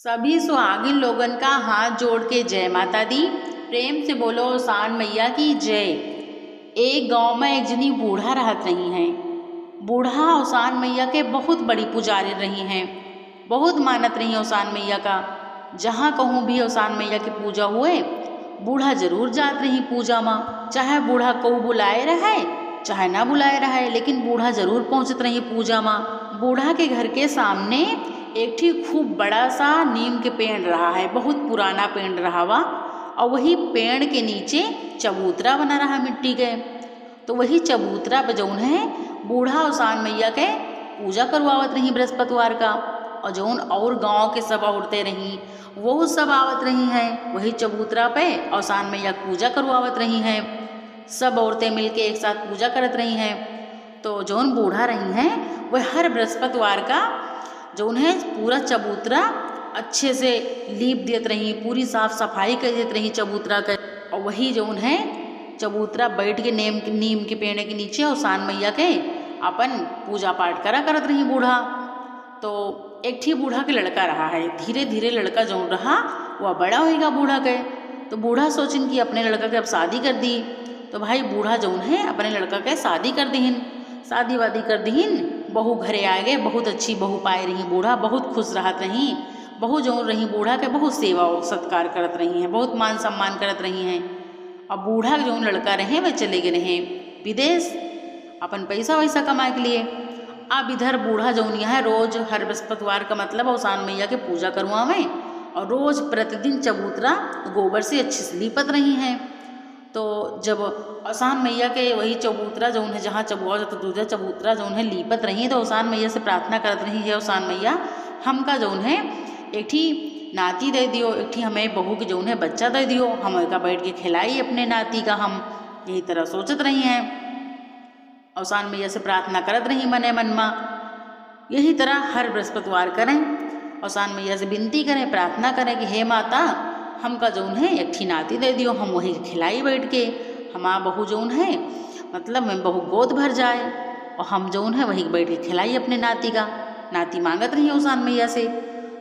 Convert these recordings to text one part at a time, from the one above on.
सभी सुहागिन लोगन का हाथ जोड़ के जय माता दी। प्रेम से बोलो ओसान मैया की जय। एक गांव में एक जनी बूढ़ा रहत रही हैं। बूढ़ा ओसान मैया के बहुत बड़ी पुजारी रही हैं, बहुत मानत रही ओसान मैया का। जहाँ कहूँ भी ओसान मैया की पूजा हुए बूढ़ा जरूर जात रही पूजा में। चाहे बूढ़ा को बुलाए रहे चाहे ना बुलाए रहे, लेकिन बूढ़ा जरूर पहुँचत रही पूजा में। बूढ़ा के घर के सामने एक ठी खूब बड़ा सा नीम के पेड़ रहा है, बहुत पुराना पेड़ रहा वा। और वही पेड़ के नीचे चबूतरा बना रहा मिट्टी के। तो वही चबूतरा पे जौन है बूढ़ा ओसान मैया के पूजा करवावत रही बृहस्पतिवार का। और जौन और गांव के सब औरतें रहीं वो सब आवत रही हैं वही चबूतरा पे ओसान मैया पूजा करवावत रही हैं। सब औरतें मिलके एक साथ पूजा करत रही हैं। तो जौन बूढ़ा रही हैं वह हर बृहस्पतिवार का जौन है पूरा चबूतरा अच्छे से लीप देत रही, पूरी साफ सफाई कर देत रही चबूतरा का। और वही जौन है चबूतरा बैठ के नीम के पेड़ के नीचे ओसान मैया के अपन पूजा पाठ करत रही बूढ़ा। तो एक ठीक बूढ़ा के लड़का रहा है, धीरे धीरे लड़का जौन रहा वह बड़ा होएगा बूढ़ा के। तो बूढ़ा सोचिन कि अपने लड़का के अब शादी कर दी। तो भाई बूढ़ा जौन है अपने लड़का के शादी कर दीहिन, शादी वादी कर दीहिन। बहू घरे आ गए, बहुत अच्छी बहू पाए रही बूढ़ा, बहुत खुश रहत रही। बहू जौन रही बूढ़ा के बहुत सेवा और सत्कार करत रही हैं, बहुत मान सम्मान करत रही हैं। अब बूढ़ा जौन लड़का रहे वह चले गए रहे विदेश अपन पैसा वैसा कमाए के लिए। अब इधर बूढ़ा जौन यहाँ रोज हर बृहस्पतिवार का मतलब ओसान मैया के पूजा करवावें और रोज प्रतिदिन चबूतरा गोबर से अच्छे से लीपत रही हैं। तो जब ओसान मैया के वही चबूतरा जौन है जहाँ चबुआ जाता दूसरा चबूतरा जौन है लीपत रही, तो ओसान मैया से प्रार्थना करत रही है, ओसान मैया हमका जौन है एक ठी नाती दे दियो, एक ठी हमें बहू के जौन है बच्चा दे दियो, हम का बैठ के खिलाई अपने नाती का। हम यही तरह सोचत रही हैं, ओसान मैया से प्रार्थना करत रही मने मन में। यही तरह हर बृहस्पतिवार करें, ओसान मैया से विनती करें, प्रार्थना करें कि हे माता हमका जौन है एक ठी नाती दे दियो, हम वही खिलाई बैठ के। हमारा बहू जौन है मतलब मैं बहू गोद भर जाए और हम जौन है वही बैठ के खिलाई अपने नाती का। नाती मांगत रही ओसान मैया से,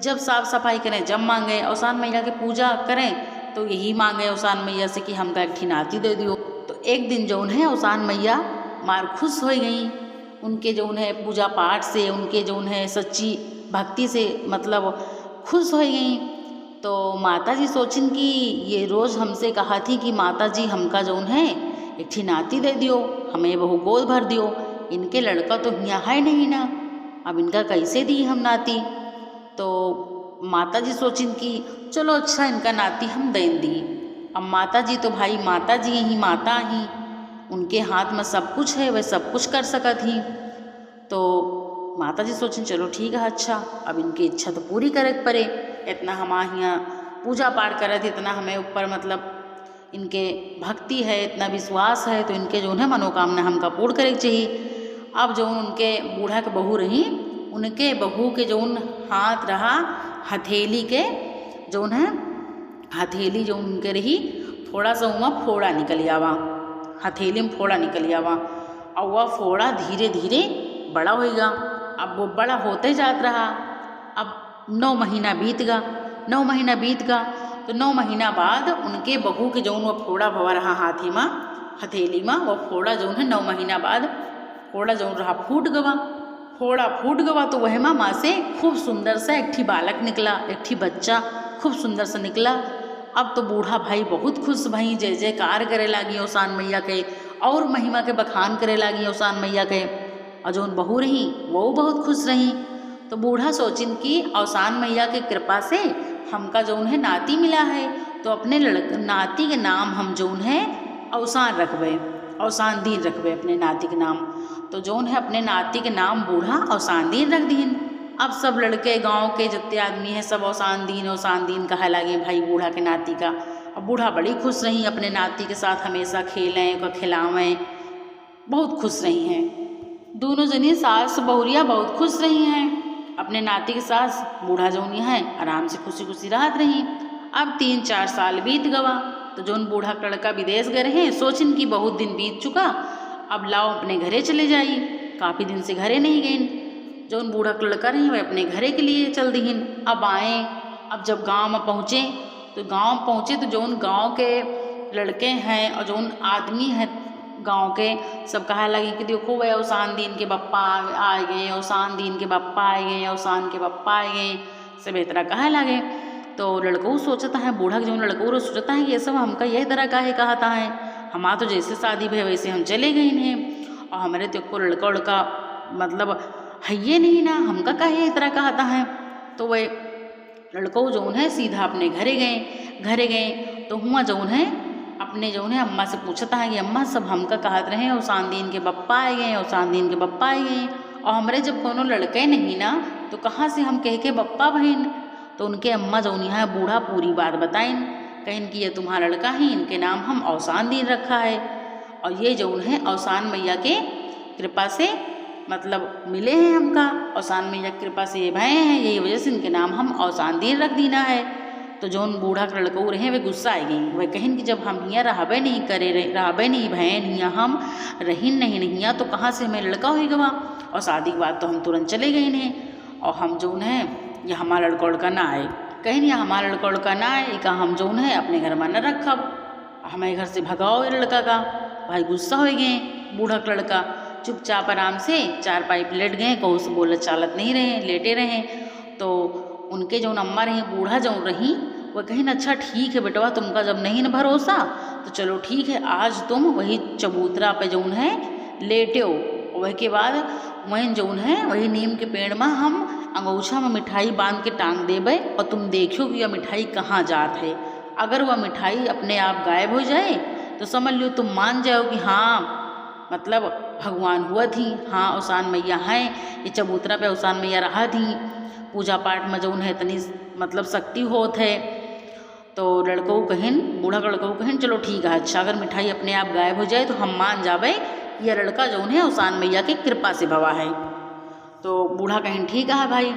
जब साफ सफाई करें जब मांगे, ओसान मैया की पूजा करें तो यही मांगे ओसान मैया से कि हमका एक ठी नाती दे दियो। तो एक दिन जौन है ओसान मैया मार खुश हो गई उनके जौन है पूजा पाठ से, उनके जौन है सच्ची भक्ति से मतलब खुश हो गई। तो माता जी सोचिन कि ये रोज़ हमसे कहा थी कि माता जी हमका जौन है एक ठी नाती दे दियो, हमें बहू गोद भर दियो, इनके लड़का तो यहाँ है नहीं ना, अब इनका कैसे दी हम नाती। तो माता जी सोचिन कि चलो अच्छा इनका नाती हम दें दी। अब माता जी तो भाई माता जी ही माता ही, उनके हाथ में सब कुछ है, वह सब कुछ कर सकत ही। तो माता जी सोचें चलो ठीक है, अच्छा अब इनकी इच्छा तो पूरी करे पड़े। इतना हम यहाँ पूजा पाठ करत, इतना हमें ऊपर मतलब इनके भक्ति है, इतना विश्वास है, तो इनके जो है मनोकामना हमका पूर्ण करे चाहिए। अब जो उनके बूढ़ा के बहू रही, उनके बहू के जो हाथ रहा हथेली के जो है हथेली जो उनके रही थोड़ा सा वहाँ फोड़ा निकल आवा, हथेली में फोड़ा निकल आवा और वह फोड़ा धीरे धीरे बड़ा होएगा। अब वो बड़ा होते जात रहा। अब 9 महीना बीत गा, 9 महीना बीत गा। तो 9 महीना बाद उनके बहू के जौन वह फोड़ा भवा रहा हाथी में हथेली में, वह फोड़ा जौन है 9 महीना बाद फोड़ा जौन रहा फूट गवा। फोड़ा फूट गवा तो वह माँ से खूब सुंदर सा एक ठी बालक निकला, एक ठी बच्चा खूब सुंदर सा निकला। अब तो बूढ़ा भाई बहुत खुश भई, जय जयकार करे लागी ओसान मैया के और महिमा के बखान करे लागी ओसान मैया के। और जौन बहू रही वो बहुत खुश रही। तो बूढ़ा सोचिन कि ओसान मैया के कृपा से हमका जौन है नाती मिला है, तो अपने नाती के नाम हम जौन है ओसान रखबे, ओसान दीन रखबे अपने नाती के नाम। तो जौन है अपने नाती के नाम बूढ़ा ओसान दीन रख दीन। अब सब लड़के गांव के जितने आदमी हैं सब ओसान दीन कहा लगे भाई बूढ़ा के नाती का। अब बूढ़ा बड़ी खुश रही, अपने नाती के साथ हमेशा खेलें को खिलावें, बहुत खुश रही हैं। दोनों जनी सास बहुरिया बहुत खुश रही हैं अपने नाती के साथ। बूढ़ा जौन है आराम से खुशी खुशी रहत रही। अब 3-4 साल बीत गवा। तो जौन बूढ़ा लड़का विदेश गए हैं सोचिन कि बहुत दिन बीत चुका, अब लाओ अपने घरे चले जाई। काफ़ी दिन से घरे नहीं गई। जौन बूढ़ा लड़का रही वह अपने घरे के लिए चल दीन। अब आए अब जब गांव में पहुँचे तो जो उन गांव के लड़के हैं और जो उन आदमी हैं गांव के, सब कहा लगे कि देखो वह औसान दीन के बप्पा आ गए, औसान दीन के बप्पा आए गए, औसान के बप्पा आए गए, सब इस तरह कहा लगे। तो लड़कों सोचता है, बूढ़ा जो लड़कों सोचता है कि ये सब हमका यह तरह का है कहता है, हमारा तो जैसे शादी भे वैसे हम चले गए इन्हें, और हमारे तो को लड़का उड़का मतलब है ये नहीं ना, हमका कहे इस तरह कहता है। तो वह लड़कों जो है सीधा अपने घरे गए। तो हुआ जो है अपने जो है अम्मा से पूछता है कि अम्मा सब हमका कहत रहे औसान दीन के बप्पा आए गए, औसान दीन के बप्पा आए गए, और हमारे जब कोनो लड़के नहीं ना तो कहाँ से हम कह के बप्पा बहन। तो उनके अम्मा जो है बूढ़ा पूरी बात बताइन, कहें कि ये तुम्हारा लड़का है, इनके नाम हम औसान दीन रखा है, और ये जो है औसान मैया के कृपा से मतलब मिले हैं हमका, औसान मैया की कृपा से ये भय हैं, यही वजह से इनके नाम हम औसान दीन रख दीना है। तो जो उन बूढ़ा के लड़कों रहे वे गुस्सा आ गई, वह कहें कि जब हम हियाँ रहबे नहीं बहन, हियाँ हम रहीन नहीं हियाँ तो कहाँ से हमें लड़का हो गवा, और शादी के बाद तो हम तुरंत चले गए इन्हें, और हम जो है यह हमारा लड़का उड़का ना आए, कहीं या हमारा लड़का उड़का ना आए का हम जो है अपने घर में न रखब, हमारे घर से भगाओ ये लड़का का। भाई गुस्सा हो गए, बूढ़ा का लड़का चुपचाप आराम से चार पाई लेट गए, कहूँ से बोलत चालत नहीं रहे, लेटे रहे। तो उनके जो अम्मा रही बूढ़ा जो रही वह कहीं अच्छा ठीक है बेटवा, तुमका जब नहीं न भरोसा तो चलो ठीक है, आज तुम वही चबूतरा पे जो है लेटे हो, वही के बाद वहीं जो है वही नीम के पेड़ में हम अंगूछा में मिठाई बांध के टांग देबे, और तुम देखो कि यह मिठाई कहाँ जात है। अगर वह मिठाई अपने आप गायब हो जाए तो समझ लो तुम मान जाओ कि हाँ मतलब भगवान हुआ थी, हाँ औसान मैया हैं, ये चबूतरा पे औसान मैया रहा थी, पूजा पाठ में जो है इतनी मतलब शक्ति होत है। तो लड़कों कहें, बूढ़ा का लड़कों कहें चलो ठीक है, अच्छा अगर मिठाई अपने आप गायब हो जाए तो हम मान जावे यह लड़का जो है औसान मैया की कृपा से भवा है। तो बूढ़ा कहें ठीक है भाई।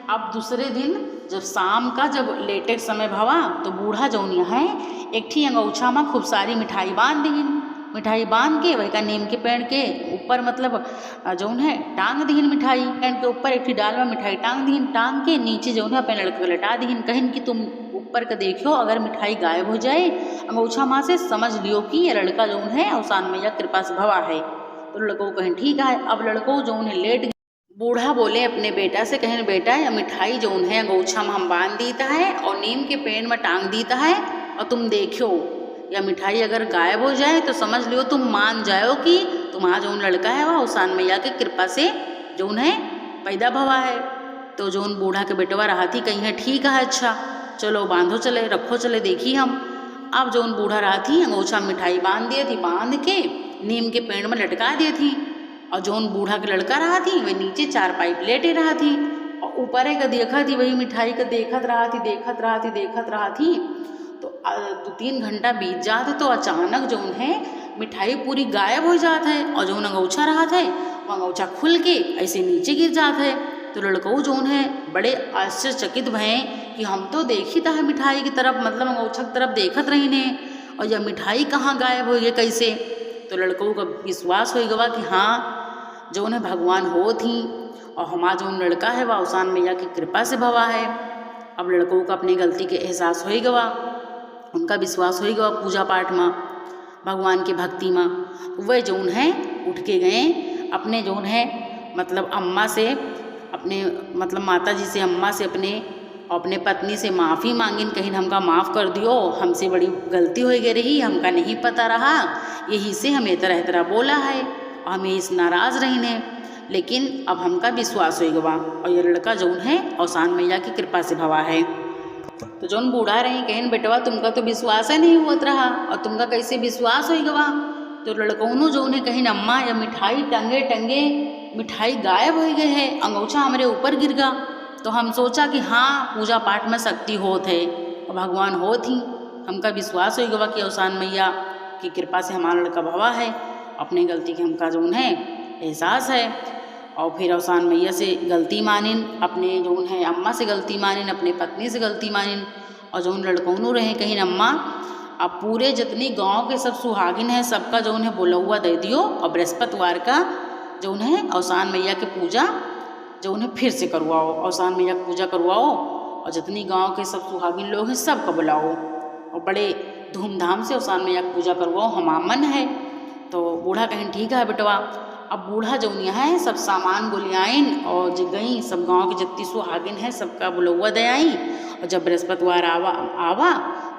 अब दूसरे दिन जब शाम का जब लेटे के समय भवा तो बूढ़ा जो है एक ठी अंगूछा में खूब सारी मिठाई बांध दीन, मिठाई बांध के वही का नीम के पेड़ के ऊपर मतलब जो है टांग दीन, मिठाई पेड़ के ऊपर एक डाल में मिठाई टांग दीन, टांग के नीचे जो है अपने लड़के को लटा दीन, कहें कि तुम ऊपर का देखो अगर मिठाई गायब हो जाए अंगूछा माँ से समझ लियो कि ये लड़का जो है औसान मैया कृपा से भवा है। तो लड़कों कहें ठीक है। अब लड़कों जो उन्हें लेट, बूढ़ा बोले अपने बेटा से, कहें बेटा या मिठाई जो है अंगूछा में हम बांध दीता है और नीम के पेड़ में टांग दीता है, और तुम देखो या मिठाई अगर गायब हो जाए तो समझ लियो तुम मान जाओ कि तुम्हारा जो लड़का है वह औसान मैया की कृपा से जो है पैदा भवा है। तो जो बूढ़ा के बेटवा रहा थी कहीं है ठीक है, अच्छा चलो बांधो चले, रखो चले देखी हम। अब जो बूढ़ा रहा थी अंगूछा में मिठाई बांध दिए थी, बांध के नीम के पेड़ में लटका दी थी, और जो बूढ़ा का लड़का रहा थी वह नीचे चार पाइप लेटे रहा थी, और ऊपर का देखा थी वही मिठाई का देखत रहा थी। तो 2-3 घंटा बीत जाते तो अचानक जो है मिठाई पूरी गायब हो जाता है, और जो अंगूछा रहा था वो अंगूछा खुल के ऐसे नीचे गिर जाता है। तो लड़कों जो है बड़े आश्चर्यचकित भये कि हम तो देखी था मिठाई की तरफ, मतलब अंगूछा की तरफ देखत रही ने, और यह मिठाई कहाँ गायब हो गई कैसे। तो लड़कों का विश्वास हो गवा कि हाँ जो उन्हें भगवान हो थी, और हमारा जो लड़का है वह औसान मैया की कृपा से भवा है। अब लड़कों को अपनी गलती के एहसास हो गवा, उनका विश्वास हो गया पूजा पाठ में, भगवान की भक्ति में। वह जो है उठ के गए अपने जो है मतलब अम्मा से, अपने मतलब माता जी से, अम्मा से अपने पत्नी से माफ़ी मांगिन, कहीं हमका माफ़ कर दियो, हमसे बड़ी गलती हो गई रही, हमका नहीं पता रहा, यही से हमें तरह बोला है और हमें इस नाराज़ रही ने, लेकिन अब हमका विश्वास हो गवा, और ये लड़का जो है औसान मैया की कृपा से भवा है। तो जौन बूढ़ा रही कहें बेटवा तुमका तो विश्वास ही नहीं हुआ रहा, और तुमका कैसे विश्वास हो गवा। तो लड़कों जो उन्हें कहीं अम्मा या मिठाई टंगे मिठाई गायब हो गए है, अंगूछा हमारे ऊपर गिर गया। तो हम सोचा कि हाँ पूजा पाठ में शक्ति होत है और भगवान हो थी, हमका विश्वास हो गवा कि औसान मैया की कृपा से हमारा लड़का भवा है। अपनी गलती के हमका जो है एहसास है, और फिर औसान मैया से गलती मानिन, अपने जो है अम्मा से गलती मानिन, अपने पत्नी से गलती मानिन, और जो लड़कों रहे कहीं अम्मा अब पूरे जितनी गांव के सब सुहागिन है सबका जो उन्हें बोला हुआ दे दियो, और बृहस्पतिवार का जो उन्हें औसान मैया की पूजा जो उन्हें फिर से करवाओ, औसान मैया की पूजा करवाओ, और जितनी गांव के सब सुहागिन लोग हैं सबको बुलाओ और बड़े धूमधाम से उसान मैया की पूजा करवाओ, हमामन है। तो बूढ़ा कहें ठीक है बेटवा। अब बूढ़ा जौनिया है सब सामान गोलियाइन और जो गई सब गांव के जितनी सुहागिन है सबका बुलौआ दे आई। और जब बृहस्पतिवार आवा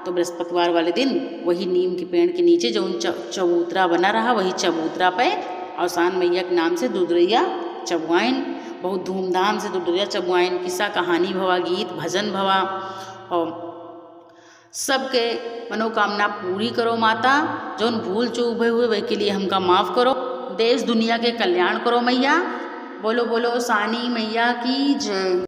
तो बृहस्पतिवार वाले दिन वही नीम के पेड़ के नीचे जो चबूतरा बना रहा वही चबूतरा पे औसान मैया के नाम से दुदरैया चबुआइन। बहुत धूमधाम से दुदरैया चबुआइन, किस्सा कहानी भवा, गीत भजन भवा और सबके मनोकामना पूरी करो माता। जौन भूल चूक भय हुए वह के लिए हमका माफ़ करो। देश दुनिया के कल्याण करो मैया। बोलो बोलो सानी मैया की जय।